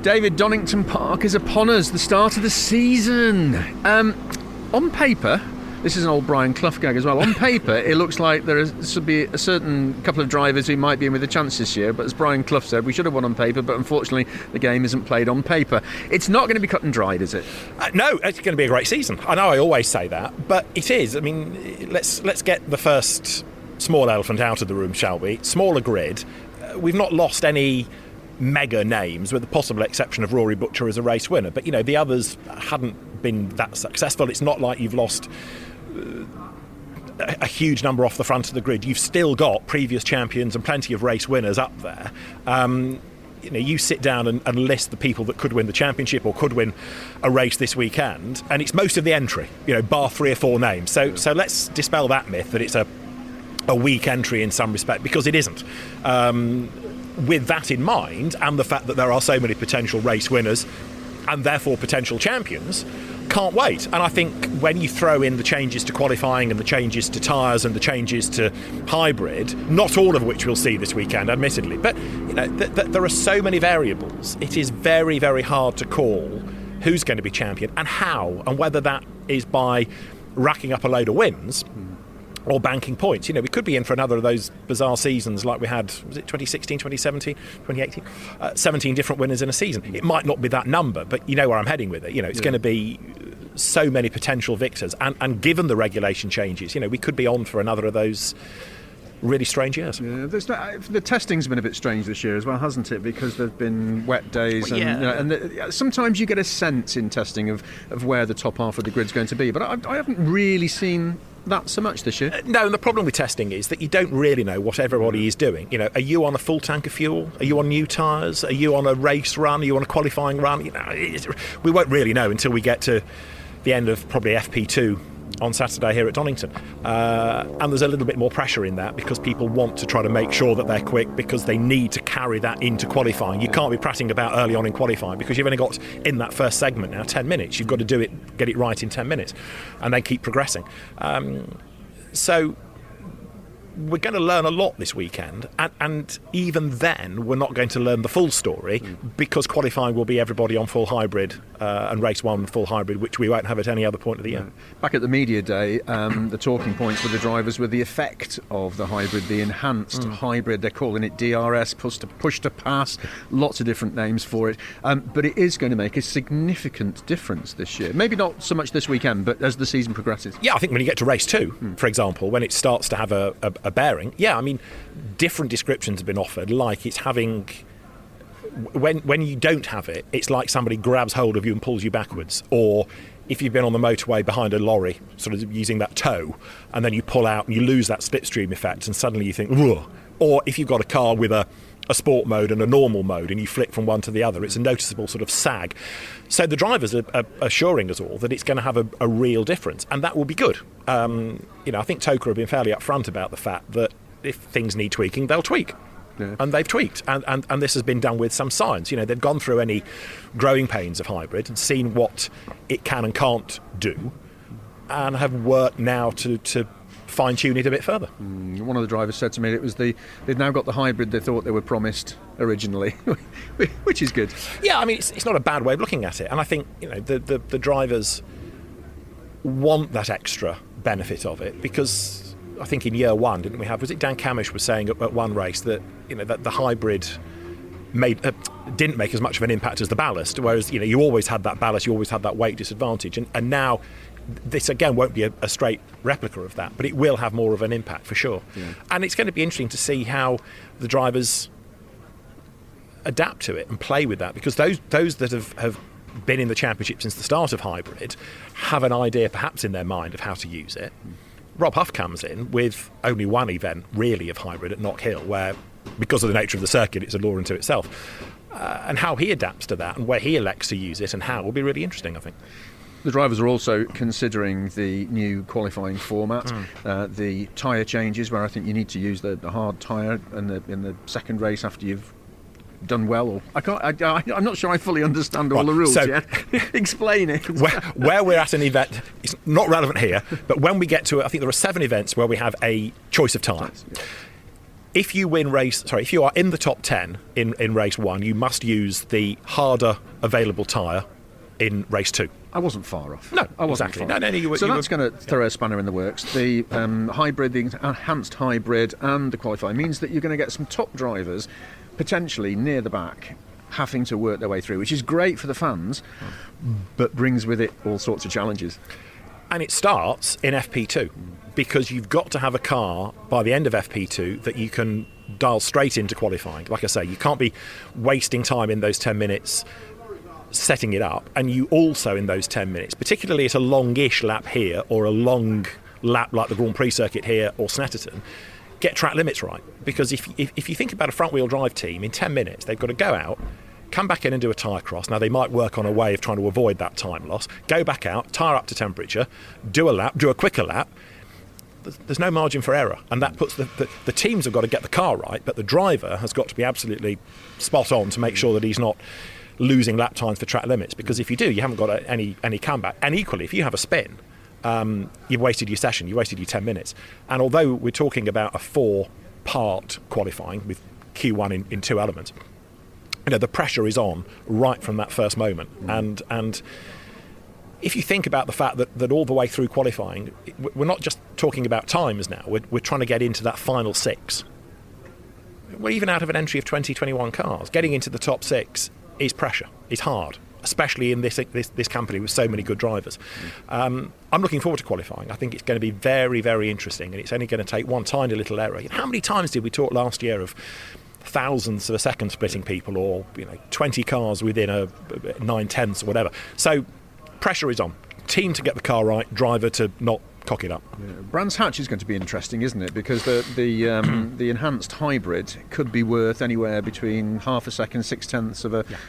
David, Donington Park is upon us, the start of the season. On paper, this is an old Brian Clough gag as well. On paper, it looks like there should be a certain couple of drivers who might be in with a chance this year. But as Brian Clough said, we should have won on paper. But unfortunately, the game isn't played on paper. It's not going to be cut and dried, is it? No, it's going to be a great season. I know I always say that, but it is. I mean, let's get the first small elephant out of the room, shall we? Smaller grid. We've not lost any mega names, with the possible exception of Rory Butcher as a race winner. But, the others hadn't been that successful. It's not like you've lost a huge number off the front of the grid. You've still got previous champions and plenty of race winners up there. You sit down and list the people that could win the championship or could win a race this weekend, and it's most of the entry, bar 3 or 4 names. So let's dispel that myth that it's a weak entry in some respect, because it isn't. With that in mind, and the fact that there are so many potential race winners and therefore potential champions, can't wait. And I think when you throw in the changes to qualifying and the changes to tyres and the changes to hybrid, not all of which we'll see this weekend, admittedly, but there are so many variables. It is very, very hard to call who's going to be champion and how, and whether that is by racking up a load of wins or banking points. We could be in for another of those bizarre seasons like we had, was it 2016, 2017, 2018? 17 different winners in a season. It might not be that number, but you know where I'm heading with it. It's going to be so many potential victors. And given the regulation changes, we could be on for another of those really strange years. Yeah, the testing's been a bit strange this year as well, hasn't it? Because there've been wet days, and sometimes you get a sense in testing of where the top half of the grid's going to be. But I haven't really seen that so much this year. No, and the problem with testing is that you don't really know what everybody is doing. Are you on a full tank of fuel? Are you on new tyres? Are you on a race run? Are you on a qualifying run? We won't really know until we get to the end of probably FP2 on Saturday here at Donington. And there's a little bit more pressure in that because people want to try to make sure that they're quick because they need to carry that into qualifying. You can't be prattling about early on in qualifying because you've only got, in that first segment now, 10 minutes. You've got to get it right in 10 minutes and then keep progressing. So we're going to learn a lot this weekend, and even then we're not going to learn the full story because qualifying will be everybody on full hybrid and race 1 full hybrid, which we won't have at any other point of the year. Back at the media day, the talking points with the drivers were the effect of the hybrid, the enhanced hybrid. They're calling it DRS, push to pass, lots of different names for it, but it is going to make a significant difference this year. Maybe not so much this weekend, but as the season progresses. Yeah, I think when you get to race 2, for example, when it starts to have a bearing, different descriptions have been offered, like it's having, when you don't have it, it's like somebody grabs hold of you and pulls you backwards, or if you've been on the motorway behind a lorry sort of using that tow and then you pull out and you lose that slipstream effect and suddenly you think, ugh. Or if you've got a car with a sport mode and a normal mode and you flick from one to the other, it's a noticeable sort of sag. So the drivers are assuring us all that it's going to have a real difference, and that will be good. I think TOCA have been fairly upfront about the fact that if things need tweaking, they'll tweak. Yeah. And they've tweaked, and this has been done with some science. They've gone through any growing pains of hybrid and seen what it can and can't do, and have worked now to fine-tune it a bit further. One of the drivers said to me they've now got the hybrid they thought they were promised originally, which is good. Yeah, it's not a bad way of looking at it, and I think the drivers want that extra benefit of it, because I think in year 1, was it Dan Camish was saying at one race that that the hybrid didn't make as much of an impact as the ballast, whereas you always had that ballast, you always had that weight disadvantage, and now this again won't be a straight replica of that, but it will have more of an impact for sure. Yeah. And it's going to be interesting to see how the drivers adapt to it and play with that, because those that have been in the championship since the start of hybrid have an idea perhaps in their mind of how to use it. Rob Huff comes in with only one event really of hybrid at Knock Hill, where because of the nature of the circuit it's a law unto itself, and how he adapts to that and where he elects to use it and how will be really interesting, I think. The drivers are also considering the new qualifying format, the tyre changes, where I think you need to use the hard tyre in the second race after you've done well. Or I'm not sure I fully understand all the rules yet. Explain it. Where we're at an event, it's not relevant here, but when we get to it, I think there are 7 events where we have a choice of tyre. if you are in the top 10 in race 1, you must use the harder available tyre in race 2. I wasn't far off. No, I wasn't exactly. far off. No, so that's going to throw a spanner in the works. The hybrid, the enhanced hybrid and the qualifying means that you're going to get some top drivers potentially near the back having to work their way through, which is great for the fans, but brings with it all sorts of challenges. And it starts in FP2 because you've got to have a car by the end of FP2 that you can dial straight into qualifying. Like I say, you can't be wasting time in those 10 minutes setting it up, and you also in those 10 minutes, particularly at a longish lap here or a long lap like the Grand Prix circuit here or Snetterton, get track limits right. Because if you think about a front wheel drive team, in 10 minutes they've got to go out, come back in and do a tyre cross. Now they might work on a way of trying to avoid that time loss, go back out, tyre up to temperature, do a lap, do a quicker lap. There's no margin for error, and that puts the teams have got to get the car right, but the driver has got to be absolutely spot on to make sure that he's not losing lap times for track limits, because if you do, you haven't got any comeback. And equally, if you have a spin, you've wasted your session, you wasted your 10 minutes. And although we're talking about a 4-part qualifying with Q1 in 2 elements, the pressure is on right from that first moment. And if you think about the fact that all the way through qualifying, we're not just talking about times now, we're trying to get into that final 6. We're even out of an entry of 2021 cars. Getting into the top 6 is pressure, is hard, especially in this company with so many good drivers. I'm looking forward to qualifying. I think it's going to be very, very interesting, and it's only going to take one tiny little error. How many times did we talk last year of thousandths of a second splitting people, or 20 cars within a 9/10 or whatever? So pressure is on. Team to get the car right, driver to not cock it up. Brands Hatch is going to be interesting, isn't it? Because the enhanced hybrid could be worth anywhere between half a second, 6/10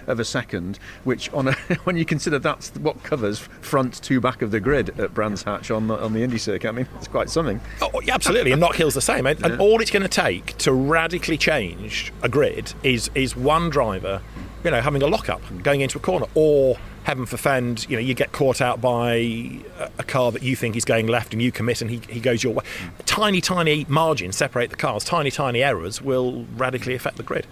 of a second, which when you consider that's what covers front to back of the grid at Brands Hatch on the Indy circuit, I mean, it's quite something. Oh, yeah, absolutely, and Knock Hill's the same. And all it's going to take to radically change a grid is one driver, having a lock-up, going into a corner, or heaven forfend, you get caught out by a car that you think is going left and you commit and he goes your way. Tiny margins separate the cars. Tiny errors will radically affect the grid.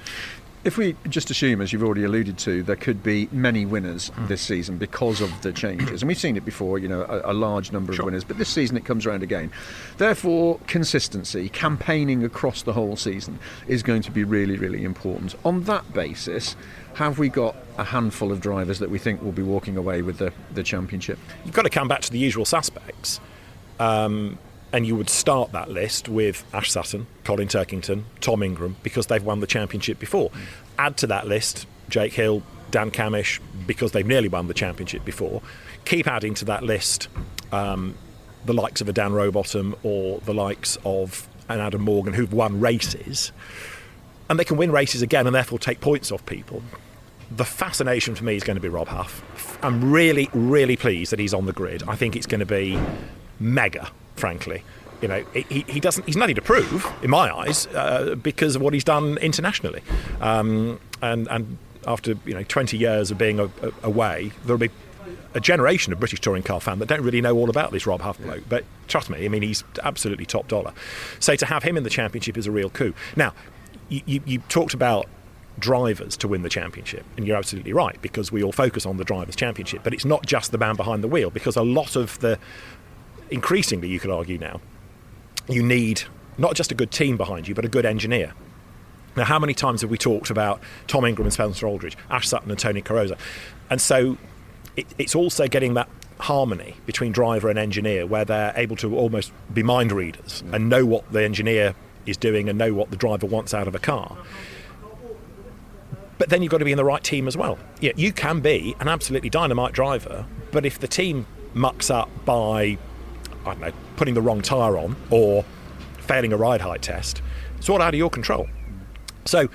If we just assume, as you've already alluded to, there could be many winners this season because of the changes, and we've seen it before, a large number of winners, but this season it comes around again. Therefore, consistency, campaigning across the whole season is going to be really, really important. On that basis, have we got a handful of drivers that we think will be walking away with the championship? You've got to come back to the usual suspects. And you would start that list with Ash Sutton, Colin Turkington, Tom Ingram, because they've won the championship before. Add to that list Jake Hill, Dan Camish, because they've nearly won the championship before. Keep adding to that list the likes of a Dan Rowbottom or the likes of an Adam Morgan, who've won races. And they can win races again and therefore take points off people. The fascination for me is going to be Rob Huff. I'm really, really pleased that he's on the grid. I think it's going to be mega, frankly. He's nothing to prove in my eyes because of what he's done internationally, and after 20 years of being away, there'll be a generation of British touring car fans that don't really know all about this Rob Huff bloke, but trust me, he's absolutely top dollar. So to have him in the championship is a real coup. Now, you talked about drivers to win the championship, and you're absolutely right, because we all focus on the drivers' championship, but it's not just the man behind the wheel, because a lot of increasingly, you could argue now, you need not just a good team behind you, but a good engineer. Now, how many times have we talked about Tom Ingram and Spencer Aldridge, Ash Sutton and Tony Carosa? And so it's also getting that harmony between driver and engineer, where they're able to almost be mind readers and know what the engineer is doing and know what the driver wants out of a car. But then you've got to be in the right team as well. You can be an absolutely dynamite driver, but if the team mucks up by, I don't know, putting the wrong tyre on or failing a ride height test, it's all out of your control. So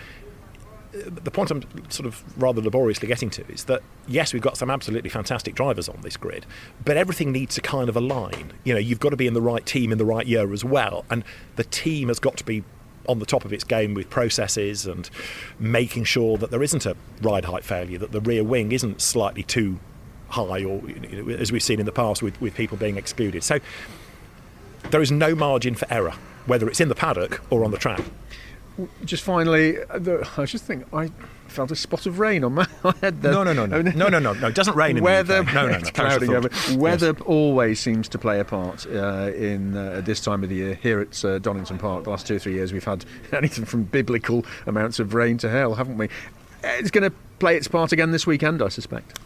the point I'm sort of rather laboriously getting to is that, yes, we've got some absolutely fantastic drivers on this grid, but everything needs to kind of align. You've got to be in the right team in the right year as well, and the team has got to be on the top of its game with processes and making sure that there isn't a ride height failure, that the rear wing isn't slightly too high, or as we've seen in the past with people being excluded. So there is no margin for error, whether it's in the paddock or on the track. just finally, I was just thinking, I felt a spot of rain on my head there. No. It doesn't rain in weather, the UK. No. it's clouding over. Weather always seems to play a part in this time of the year. Here at Donington Park, the last 2 or 3 years, we've had anything from biblical amounts of rain to hell, haven't we? It's going to play its part again this weekend, I suspect.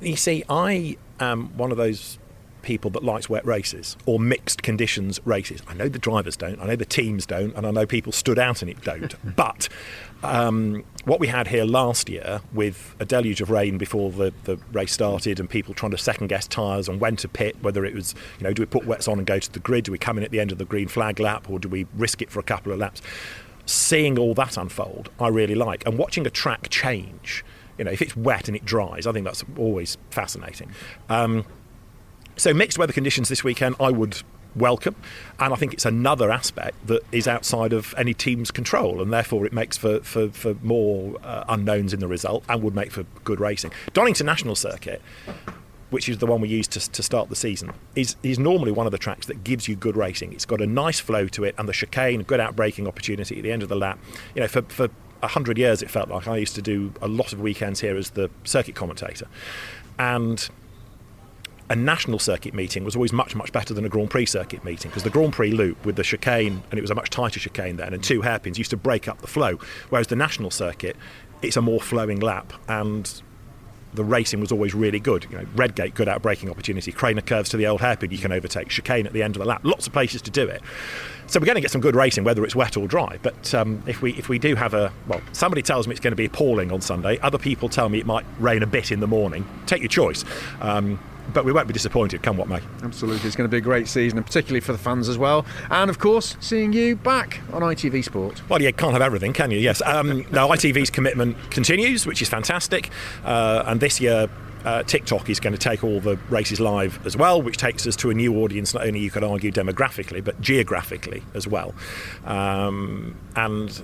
You see, I am one of those people that likes wet races or mixed conditions races. I know the drivers don't, I know the teams don't, and I know people stood out in it don't. But what we had here last year with a deluge of rain before the race started and people trying to second guess tyres and when to pit, whether it was, do we put wets on and go to the grid, do we come in at the end of the green flag lap, or do we risk it for a couple of laps? Seeing all that unfold, I really like. And watching a track change, if it's wet and it dries, I think that's always fascinating. So mixed weather conditions this weekend I would welcome, and I think it's another aspect that is outside of any team's control, and therefore it makes for more unknowns in the result and would make for good racing. Donington National Circuit, which is the one we use to start the season, is normally one of the tracks that gives you good racing. It's got a nice flow to it, and the chicane, a good outbraking opportunity at the end of the lap. For 100 years it felt like I used to do a lot of weekends here as the circuit commentator, and a national circuit meeting was always much, much better than a Grand Prix circuit meeting, because the Grand Prix loop with the chicane, and it was a much tighter chicane then, and 2 hairpins used to break up the flow, whereas the national circuit, it's a more flowing lap, and the racing was always really good. Redgate, good outbraking opportunity, Craner curves to the old hairpin you can overtake, chicane at the end of the lap, lots of places to do it. So we're going to get some good racing whether it's wet or dry, but if we do have somebody tells me it's going to be appalling on Sunday, other people tell me it might rain a bit in the morning. Take your choice. But we won't be disappointed, come what may. Absolutely, it's going to be a great season, and particularly for the fans as well. And of course, seeing you back on ITV Sport. Well, you can't have everything, can you? Yes. No, ITV's commitment continues, which is fantastic. And this year, TikTok is going to take all the races live as well, which takes us to a new audience, not only you could argue demographically, but geographically as well. And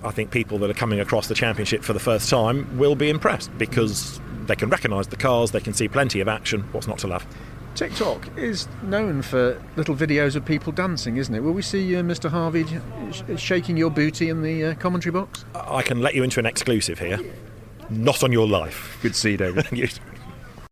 I think people that are coming across the championship for the first time will be impressed, because they can recognise the cars, they can see plenty of action. What's not to love? TikTok is known for little videos of people dancing, isn't it? Will we see Mr. Harvey shaking your booty in the commentary box? I can let you into an exclusive here. Not on your life. Good to see you, David.